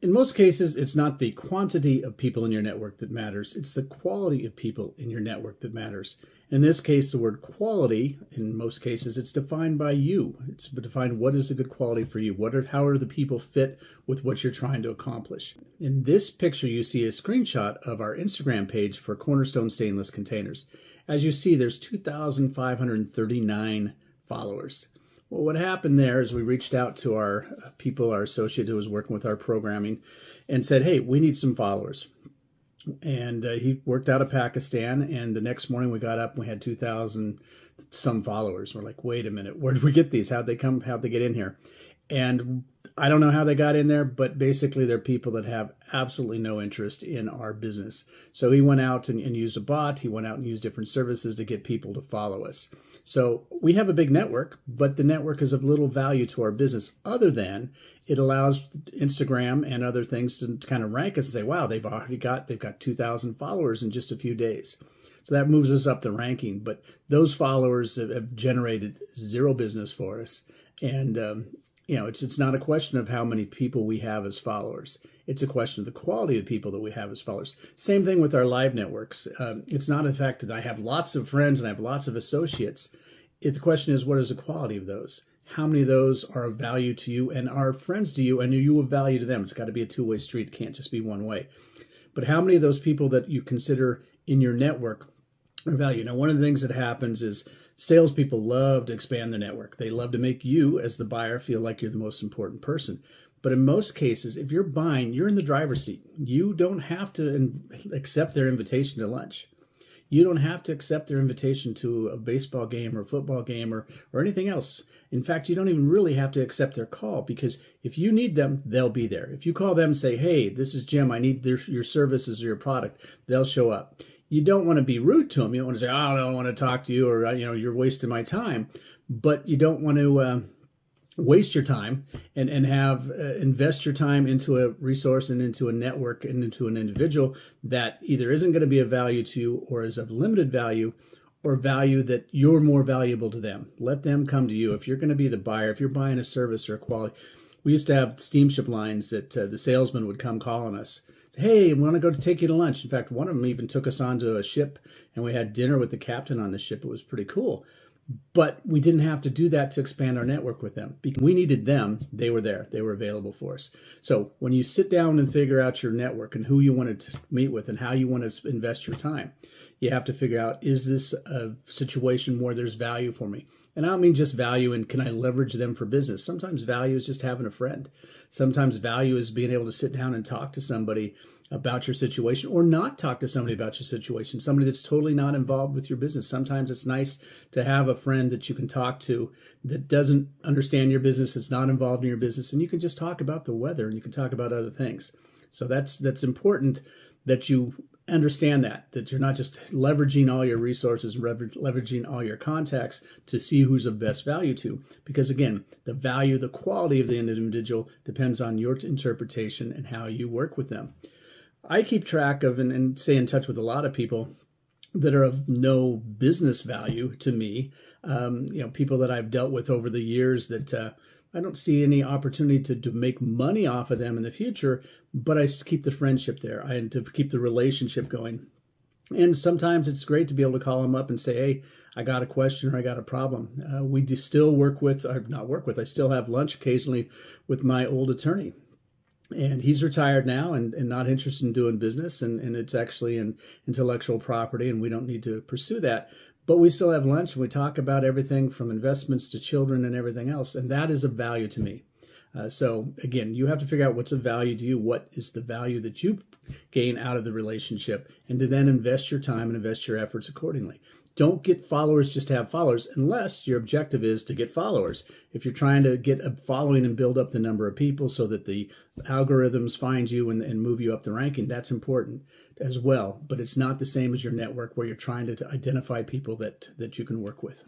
In most cases, it's not the quantity of people in your network that matters. It's the quality of people in your network that matters. In this case, the word quality, in most cases, it's defined by you. It's defined what is a good quality for you. How are the people fit with what you're trying to accomplish? In this picture, you see a screenshot of our Instagram page for Cornerstone Stainless Containers. As you see, there's 2,539 followers. Well, what happened there is we reached out to our people, our associate who was working with our programming, and said, hey, we need some followers. And he worked out of Pakistan, and the next morning we got up and we had 2,000 some followers. We're like, wait a minute, where did we get these? How'd they get in here? And I don't know how they got in there, but basically they're people that have absolutely no interest in our business. So he went out and used a bot. He went out and used different services to get people to follow us. So we have a big network, but the network is of little value to our business other than it allows Instagram and other things to kind of rank us and say, wow, they've got 2,000 followers in just a few days. So that moves us up the ranking. But those followers have generated zero business for us. And it's not a question of how many people we have as followers. It's a question of the quality of the people that we have as followers. Same thing with our live networks. It's not a fact that I have lots of friends and I have lots of associates. The question is, what is the quality of those? How many of those are of value to you and are friends to you and are you of value to them? It's got to be a two-way street. It can't just be one way. But how many of those people that you consider in your network are value? Now, one of the things that happens is salespeople love to expand their network. They love to make you, as the buyer, feel like you're the most important person. But in most cases, if you're buying, you're in the driver's seat. You don't have to accept their invitation to lunch. You don't have to accept their invitation to a baseball game or a football game or anything else. In fact, you don't even really have to accept their call because if you need them, they'll be there. If you call them and say, hey, this is Jim, I need your services or your product, they'll show up. You don't want to be rude to them. You don't want to say, oh, I don't want to talk to you or, you're wasting my time. But you don't want to waste your time and invest your time into a resource and into a network and into an individual that either isn't going to be of value to you or is of limited value or value that you're more valuable to them. Let them come to you. If you're going to be the buyer, if you're buying a service or a quality, we used to have steamship lines that the salesman would come calling us. Say, hey, we want to go to take you to lunch. In fact, one of them even took us onto a ship and we had dinner with the captain on the ship. It was pretty cool. But we didn't have to do that to expand our network with them. Because we needed them. They were there. They were available for us. So when you sit down and figure out your network and who you want to meet with and how you want to invest your time, you have to figure out, is this a situation where there's value for me? And I don't mean just value and can I leverage them for business. Sometimes value is just having a friend. Sometimes value is being able to sit down and talk to somebody about your situation or not talk to somebody about your situation, somebody that's totally not involved with your business. Sometimes it's nice to have a friend that you can talk to that doesn't understand your business, that's not involved in your business, and you can just talk about the weather and you can talk about other things. So that's important that you understand that you're not just leveraging all your resources, leveraging all your contacts to see who's of best value to. Because again, the value, the quality of the individual depends on your interpretation and how you work with them. I keep track of and stay in touch with a lot of people that are of no business value to me. People that I've dealt with over the years that I don't see any opportunity to make money off of them in the future, but I keep the friendship there. I to keep the relationship going. And sometimes it's great to be able to call them up and say, hey, I got a question or I got a problem. We still I still have lunch occasionally with my old attorney. And he's retired now and not interested in doing business. And it's actually in intellectual property and we don't need to pursue that. But we still have lunch and we talk about everything from investments to children and everything else. And that is of value to me. So again, you have to figure out what's of value to you. What is the value that you gain out of the relationship and to then invest your time and invest your efforts accordingly. Don't get followers just to have followers unless your objective is to get followers. If you're trying to get a following and build up the number of people so that the algorithms find you and move you up the ranking, that's important as well. But it's not the same as your network where you're trying to identify people that you can work with.